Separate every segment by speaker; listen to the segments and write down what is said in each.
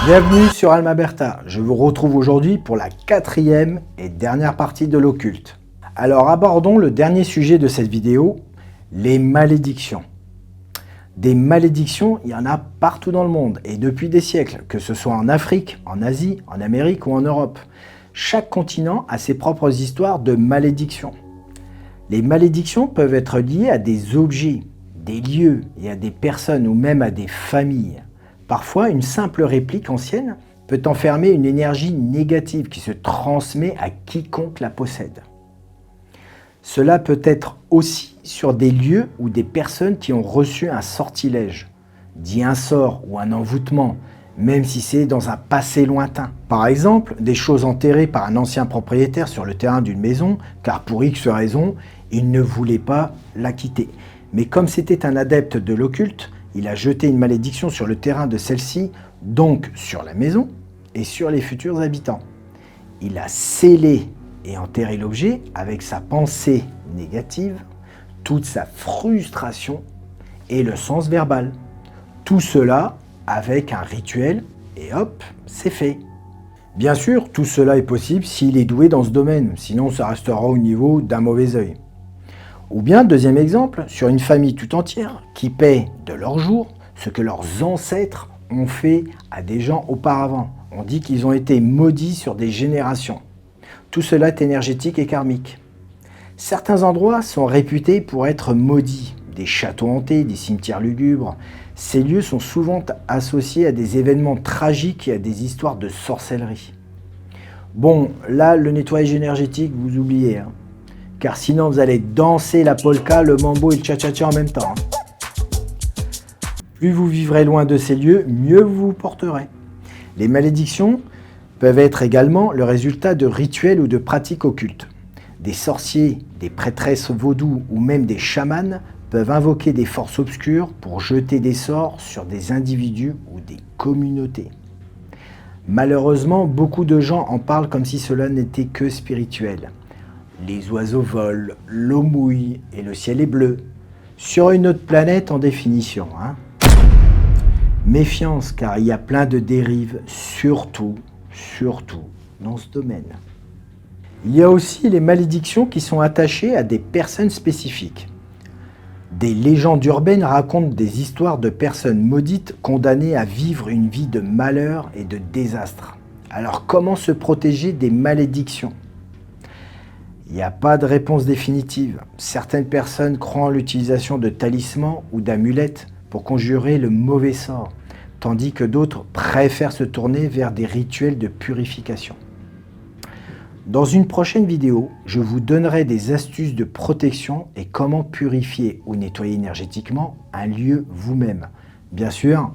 Speaker 1: Bienvenue sur Alma Berta. Je vous retrouve aujourd'hui pour la 4e et dernière partie de l'occulte. Alors abordons le dernier sujet de cette vidéo, les malédictions. Des malédictions, il y en a partout dans le monde et depuis des siècles, que ce soit en Afrique, en Asie, en Amérique ou en Europe. Chaque continent a ses propres histoires de malédictions. Les malédictions peuvent être liées à des objets, des lieux et à des personnes ou même à des familles. Parfois, une simple réplique ancienne peut enfermer une énergie négative qui se transmet à quiconque la possède. Cela peut être aussi sur des lieux ou des personnes qui ont reçu un sortilège, dit un sort ou un envoûtement, même si c'est dans un passé lointain. Par exemple, des choses enterrées par un ancien propriétaire sur le terrain d'une maison, car pour X raison, il ne voulait pas la quitter. Mais comme c'était un adepte de l'occulte, il a jeté une malédiction sur le terrain de celle-ci, donc sur la maison et sur les futurs habitants. Il a scellé et enterré l'objet avec sa pensée négative, toute sa frustration et le sens verbal. Tout cela avec un rituel et hop, c'est fait. Bien sûr, tout cela est possible s'il est doué dans ce domaine, sinon ça restera au niveau d'un mauvais œil. Ou bien, deuxième exemple, sur une famille tout entière qui paie de leur jour ce que leurs ancêtres ont fait à des gens auparavant. On dit qu'ils ont été maudits sur des générations. Tout cela est énergétique et karmique. Certains endroits sont réputés pour être maudits, des châteaux hantés, des cimetières lugubres. Ces lieux sont souvent associés à des événements tragiques et à des histoires de sorcellerie. Bon, là, le nettoyage énergétique, vous oubliez, hein. Car sinon vous allez danser la polka, le mambo et le cha-cha-cha en même temps. Plus vous vivrez loin de ces lieux, mieux vous vous porterez. Les malédictions peuvent être également le résultat de rituels ou de pratiques occultes. Des sorciers, des prêtresses vaudous ou même des chamans peuvent invoquer des forces obscures pour jeter des sorts sur des individus ou des communautés. Malheureusement, beaucoup de gens en parlent comme si cela n'était que spirituel. Les oiseaux volent, l'eau mouille et le ciel est bleu. Sur une autre planète en définition, hein. Méfiance, car il y a plein de dérives, surtout dans ce domaine. Il y a aussi les malédictions qui sont attachées à des personnes spécifiques. Des légendes urbaines racontent des histoires de personnes maudites condamnées à vivre une vie de malheur et de désastre. Alors comment se protéger des malédictions ? Il n'y a pas de réponse définitive. Certaines personnes croient en l'utilisation de talismans ou d'amulettes pour conjurer le mauvais sort, tandis que d'autres préfèrent se tourner vers des rituels de purification. Dans une prochaine vidéo, je vous donnerai des astuces de protection et comment purifier ou nettoyer énergétiquement un lieu vous-même. Bien sûr,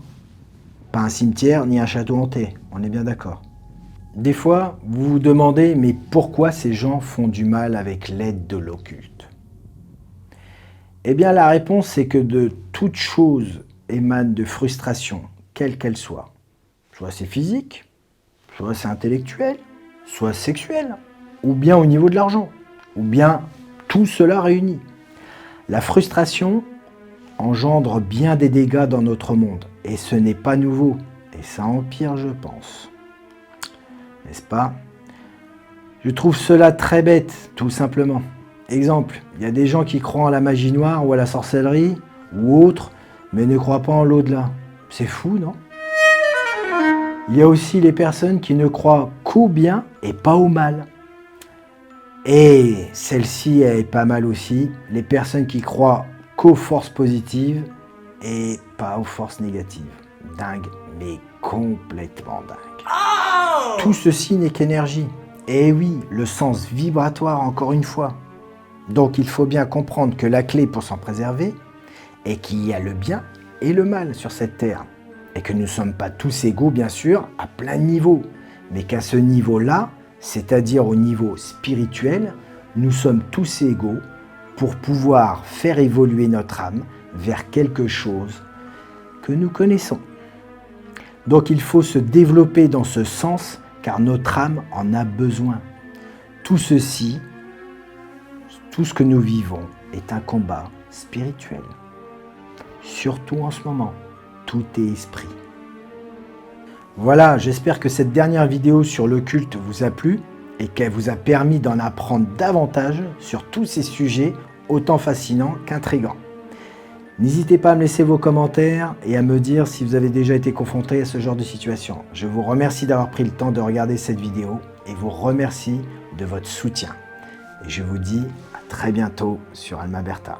Speaker 1: pas un cimetière ni un château hanté, on est bien d'accord. Des fois, vous vous demandez, mais pourquoi ces gens font du mal avec l'aide de l'occulte ? Eh bien, la réponse, c'est que de toute chose émane de frustration, quelle qu'elle soit. Soit c'est physique, soit c'est intellectuel, soit sexuel, ou bien au niveau de l'argent, ou bien tout cela réuni. La frustration engendre bien des dégâts dans notre monde, et ce n'est pas nouveau, et ça empire, je pense. N'est-ce pas? Je trouve cela très bête, tout simplement. Exemple, il y a des gens qui croient en la magie noire ou à la sorcellerie, ou autre, mais ne croient pas en l'au-delà. C'est fou, non? Il y a aussi les personnes qui ne croient qu'au bien et pas au mal. Et celle-ci est pas mal aussi, les personnes qui croient qu'aux forces positives et pas aux forces négatives. Dingue, mais complètement dingue. Tout ceci n'est qu'énergie. Et oui, le sens vibratoire encore une fois. Donc il faut bien comprendre que la clé pour s'en préserver est qu'il y a le bien et le mal sur cette terre. Et que nous ne sommes pas tous égaux, bien sûr, à plein de niveaux. Mais qu'à ce niveau-là, c'est-à-dire au niveau spirituel, nous sommes tous égaux pour pouvoir faire évoluer notre âme vers quelque chose que nous connaissons. Donc il faut se développer dans ce sens car notre âme en a besoin. Tout ceci, tout ce que nous vivons est un combat spirituel. Surtout en ce moment, tout est esprit. Voilà, j'espère que cette dernière vidéo sur l'occulte vous a plu et qu'elle vous a permis d'en apprendre davantage sur tous ces sujets autant fascinants qu'intrigants. N'hésitez pas à me laisser vos commentaires et à me dire si vous avez déjà été confronté à ce genre de situation. Je vous remercie d'avoir pris le temps de regarder cette vidéo et vous remercie de votre soutien. Et je vous dis à très bientôt sur Alma Berta.